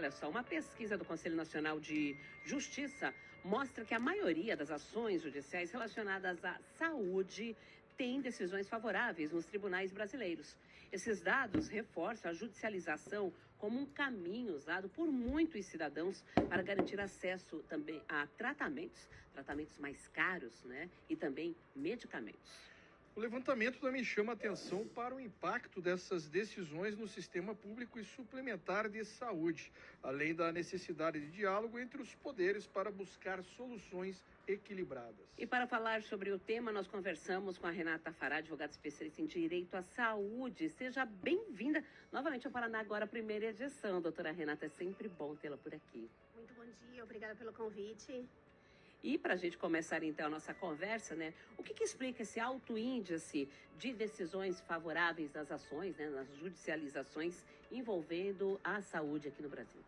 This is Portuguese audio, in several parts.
olha só, uma pesquisa do Conselho Nacional de Justiça mostra que a maioria das ações judiciais relacionadas à saúde tem decisões favoráveis nos tribunais brasileiros. Esses dados reforçam a judicialização como um caminho usado por muitos cidadãos para garantir acesso também a tratamentos mais caros, né? E também medicamentos. O levantamento também chama atenção para o impacto dessas decisões no sistema público e suplementar de saúde, além da necessidade de diálogo entre os poderes para buscar soluções equilibradas. E para falar sobre o tema, nós conversamos com a Renata Fará, advogada especialista em Direito à Saúde. Seja bem-vinda novamente ao Paraná Agora, primeira edição. Doutora Renata, é sempre bom tê-la por aqui. Muito bom dia, obrigada pelo convite. E para a gente começar então a nossa conversa, né? O que explica esse alto índice de decisões favoráveis das ações, né? Nas judicializações envolvendo a saúde aqui no Brasil?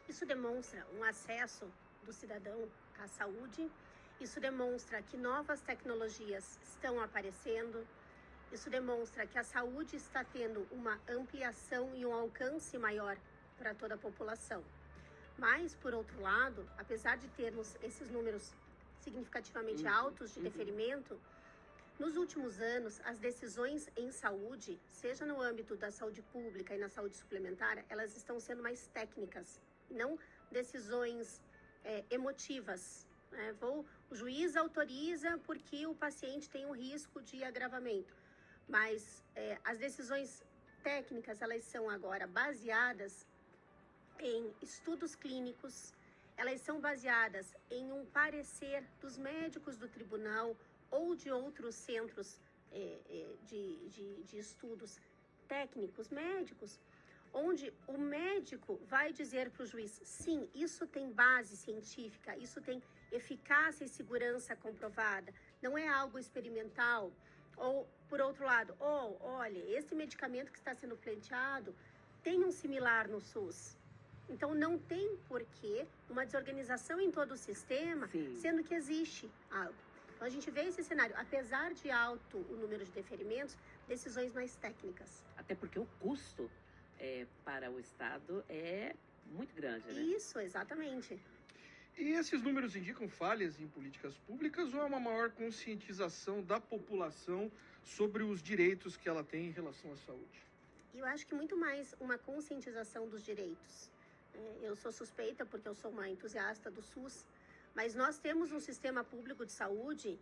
Isso demonstra um acesso do cidadão à saúde. Isso demonstra que novas tecnologias estão aparecendo. Isso demonstra que a saúde está tendo uma ampliação e um alcance maior para toda a população. Mas, por outro lado, apesar de termos esses números significativamente altos de deferimento, nos últimos anos, as decisões em saúde, seja no âmbito da saúde pública e na saúde suplementar, elas estão sendo mais técnicas, não decisões emotivas. Né? O juiz autoriza porque o paciente tem um risco de agravamento, mas as decisões técnicas, elas são agora baseadas em estudos clínicos, elas são baseadas em um parecer dos médicos do tribunal ou de outros centros de estudos técnicos médicos, onde o médico vai dizer para o juiz, sim, isso tem base científica, isso tem eficácia e segurança comprovada, não é algo experimental. Ou, por outro lado, olha, esse medicamento que está sendo pleiteado tem um similar no SUS. Então, não tem porquê uma desorganização em todo o sistema, Sim. Sendo que existe algo. Então, a gente vê esse cenário, apesar de alto o número de deferimentos, decisões mais técnicas. Até porque o custo para o Estado é muito grande, né? Isso, exatamente. E esses números indicam falhas em políticas públicas ou é uma maior conscientização da população sobre os direitos que ela tem em relação à saúde? Eu acho que muito mais uma conscientização dos direitos. Eu sou suspeita porque eu sou uma entusiasta do SUS, mas nós temos um sistema público de saúde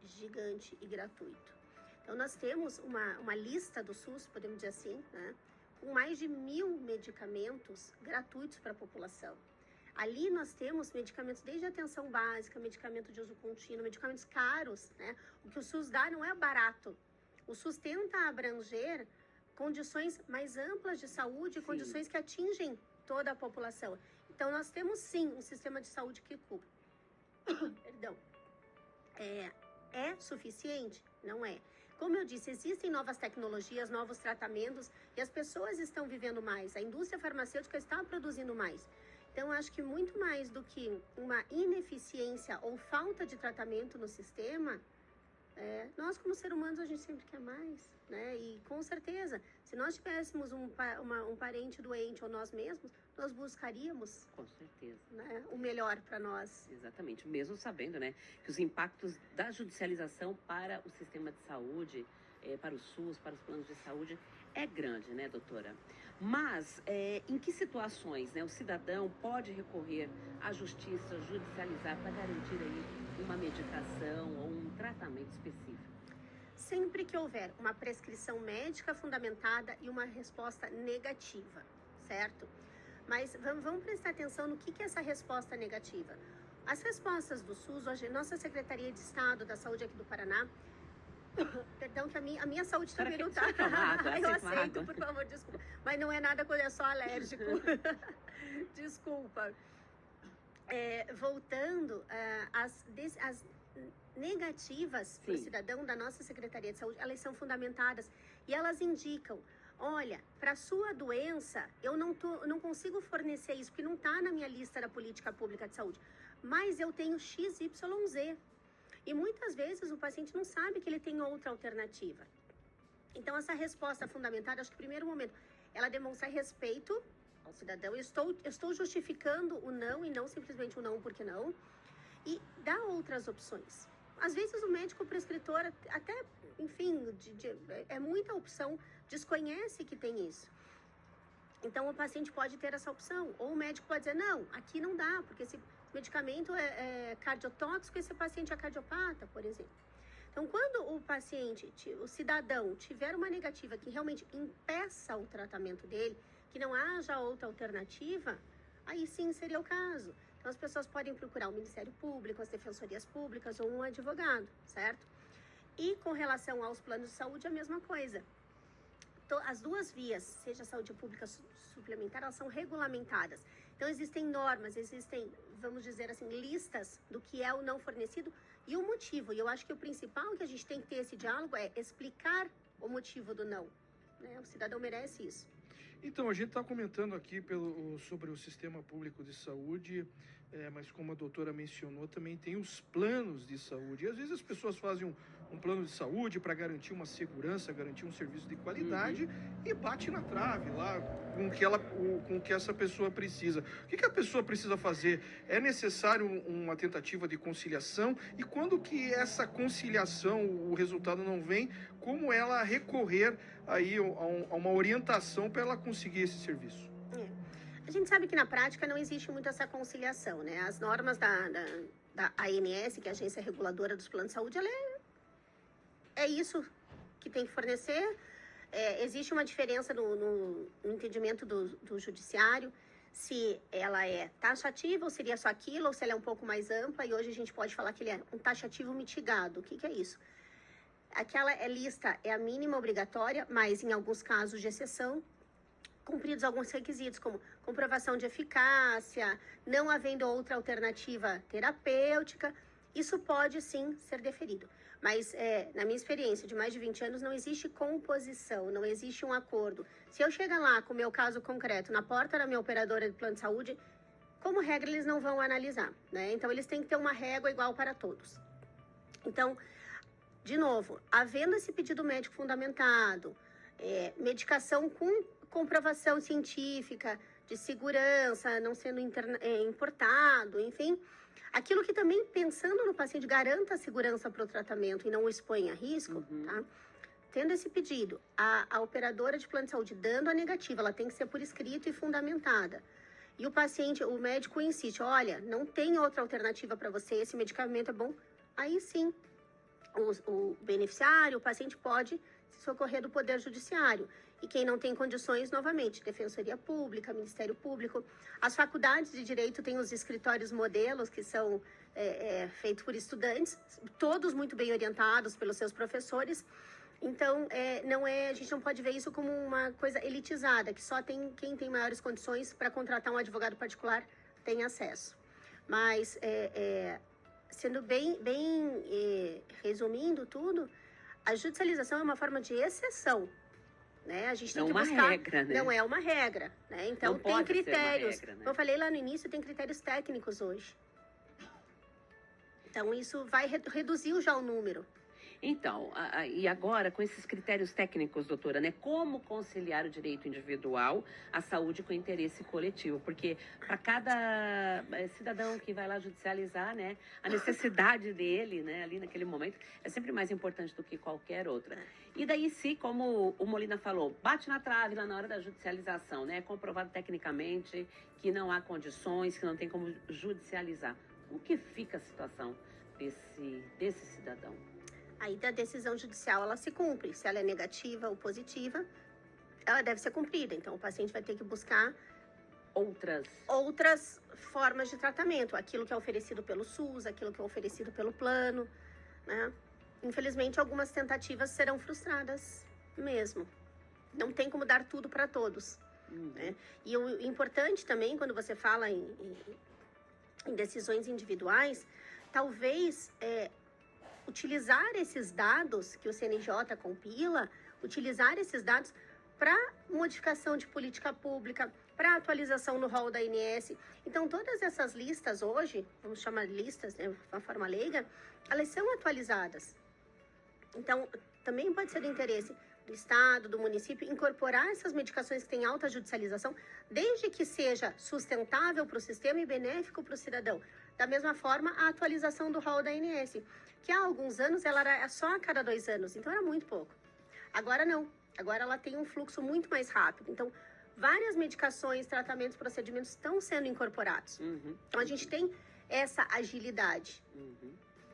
gigante e gratuito. Então, nós temos uma lista do SUS, podemos dizer assim, né, com mais de 1.000 medicamentos gratuitos para a população. Ali nós temos medicamentos desde atenção básica, medicamento de uso contínuo, medicamentos caros, né? O que o SUS dá não é barato. O SUS tenta abranger condições mais amplas de saúde, Sim. Condições que atingem toda a população. Então, nós temos sim um sistema de saúde que cubra. Perdão. É suficiente? Não é. Como eu disse, existem novas tecnologias, novos tratamentos e as pessoas estão vivendo mais. A indústria farmacêutica está produzindo mais. Então, acho que muito mais do que uma ineficiência ou falta de tratamento no sistema, nós como seres humanos a gente sempre quer mais, né? E com certeza, se nós tivéssemos um parente doente ou nós mesmos, nós buscaríamos, Com certeza. né, o melhor para nós. Exatamente, mesmo sabendo, né, que os impactos da judicialização para o sistema de saúde, para o SUS, para os planos de saúde, é grande, né, doutora? Mas em que situações, né, o cidadão pode recorrer à justiça, judicializar para garantir aí uma medicação ou um tratamento específico? Sempre que houver uma prescrição médica fundamentada e uma resposta negativa, certo? Mas vamos prestar atenção no que é essa resposta negativa. As respostas do SUS, hoje, nossa Secretaria de Estado da Saúde aqui do Paraná, perdão, que a minha saúde também não tá. Eu aceito, por favor, desculpa. Mas não é nada, é só alérgico. Desculpa. Voltando, as negativas para o cidadão da nossa Secretaria de Saúde, elas são fundamentadas e elas indicam, olha, para sua doença, eu não consigo fornecer isso, porque não está na minha lista da política pública de saúde, mas eu tenho XYZ. E muitas vezes o paciente não sabe que ele tem outra alternativa. Então, essa resposta fundamentada, acho que no primeiro momento, ela demonstra respeito ao cidadão, eu estou justificando o não e não simplesmente o não porque não, e dá outras opções. Às vezes o médico prescritor, até, enfim, é muita opção, desconhece que tem isso. Então o paciente pode ter essa opção, ou o médico pode dizer, não, aqui não dá, porque esse medicamento é cardiotóxico, esse paciente é cardiopata, por exemplo. Então, quando o paciente, o cidadão, tiver uma negativa que realmente impeça o tratamento dele, que não haja outra alternativa, aí sim seria o caso. Então, as pessoas podem procurar o Ministério Público, as defensorias públicas ou um advogado, certo? E com relação aos planos de saúde, a mesma coisa. As duas vias, seja a saúde pública suplementar, elas são regulamentadas. Então, existem normas, existem, vamos dizer assim, listas do que é o não fornecido e o motivo. E eu acho que o principal que a gente tem que ter esse diálogo é explicar o motivo do não, né? O cidadão merece isso. Então, a gente está comentando aqui sobre o sistema público de saúde, mas como a doutora mencionou, também tem os planos de saúde. E às vezes as pessoas fazem um plano de saúde para garantir uma segurança, garantir um serviço de qualidade e bate na trave lá com o que essa pessoa precisa. O que a pessoa precisa fazer? É necessário uma tentativa de conciliação? E quando que essa conciliação, o resultado não vem, como ela recorrer aí a uma orientação para ela conseguir esse serviço? A gente sabe que na prática não existe muito essa conciliação, né? As normas da ANS, que é a Agência Reguladora dos Planos de Saúde, ela é isso que tem que fornecer. Existe uma diferença no entendimento do judiciário, se ela é taxativa ou seria só aquilo, ou se ela é um pouco mais ampla, e hoje a gente pode falar que ele é um taxativo mitigado. O que é isso? Aquela lista é a mínima obrigatória, mas em alguns casos de exceção, cumpridos alguns requisitos, como comprovação de eficácia, não havendo outra alternativa terapêutica, isso pode sim ser deferido. Mas, na minha experiência de mais de 20 anos, não existe composição, não existe um acordo. Se eu chegar lá com o meu caso concreto, na porta da minha operadora de plano de saúde, como regra, eles não vão analisar, né? Então, eles têm que ter uma régua igual para todos. Então, de novo, havendo esse pedido médico fundamentado, medicação com comprovação científica, de segurança, não sendo importado, enfim, aquilo que também, pensando no paciente, garanta a segurança para o tratamento e não o expõe a risco, tá? Tendo esse pedido, a operadora de plano de saúde dando a negativa, ela tem que ser por escrito e fundamentada. E o paciente, o médico insiste, olha, não tem outra alternativa para você, esse medicamento é bom, aí sim, o beneficiário, o paciente pode se socorrer do Poder Judiciário. E quem não tem condições, novamente, Defensoria Pública, Ministério Público. As faculdades de Direito têm os escritórios modelos, que são feitos por estudantes, todos muito bem orientados pelos seus professores. Então, a gente não pode ver isso como uma coisa elitizada, que só tem quem tem maiores condições para contratar um advogado particular tem acesso. Mas, sendo bem resumindo tudo, a judicialização é uma forma de exceção, né? A gente tem que buscar... regra, né? Não é uma regra, né? Então, tem critérios. Regra, né? Como eu falei lá no início, tem critérios técnicos hoje. Então, isso vai reduzir já o número. Então, e agora, com esses critérios técnicos, doutora, né? Como conciliar o direito individual à saúde com o interesse coletivo? Porque para cada cidadão que vai lá judicializar, né? A necessidade dele, né? Ali naquele momento, é sempre mais importante do que qualquer outra. E daí, se, como o Molina falou, bate na trave lá na hora da judicialização, né? É comprovado tecnicamente que não há condições, que não tem como judicializar. O que fica a situação desse cidadão? Aí da decisão judicial ela se cumpre. Se ela é negativa ou positiva, ela deve ser cumprida. Então o paciente vai ter que buscar outras formas de tratamento. Aquilo que é oferecido pelo SUS, aquilo que é oferecido pelo plano, né? Infelizmente algumas tentativas serão frustradas mesmo. Não tem como dar tudo para todos. Né? E o importante também, quando você fala em decisões individuais, talvez utilizar esses dados que o CNJ compila, utilizar esses dados para modificação de política pública, para atualização no rol da ANS. Então, todas essas listas hoje, vamos chamar de listas, né, de uma forma leiga, elas são atualizadas. Então, também pode ser do interesse do estado, do município, incorporar essas medicações que têm alta judicialização, desde que seja sustentável para o sistema e benéfico para o cidadão. Da mesma forma, a atualização do rol da ANS, que há alguns anos ela era só a cada 2 anos, então era muito pouco. Agora não, agora ela tem um fluxo muito mais rápido. Então, várias medicações, tratamentos, procedimentos estão sendo incorporados. Então, a gente tem essa agilidade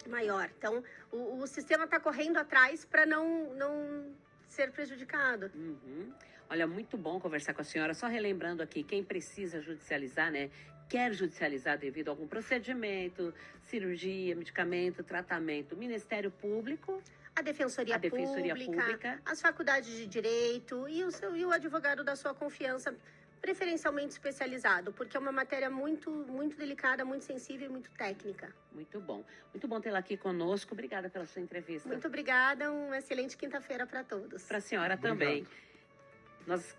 maior. Então, o sistema está correndo atrás para não ser prejudicado. Olha, muito bom conversar com a senhora. Só relembrando aqui, quem precisa judicializar, né? Quer judicializar devido a algum procedimento, cirurgia, medicamento, tratamento, Ministério Público, A Defensoria Pública, as faculdades de Direito e o advogado da sua confiança, preferencialmente especializado, porque é uma matéria muito, muito delicada, muito sensível e muito técnica. Muito bom. Muito bom tê-la aqui conosco. Obrigada pela sua entrevista. Muito obrigada, uma excelente quinta-feira para todos. Para a senhora Obrigado. também. Nós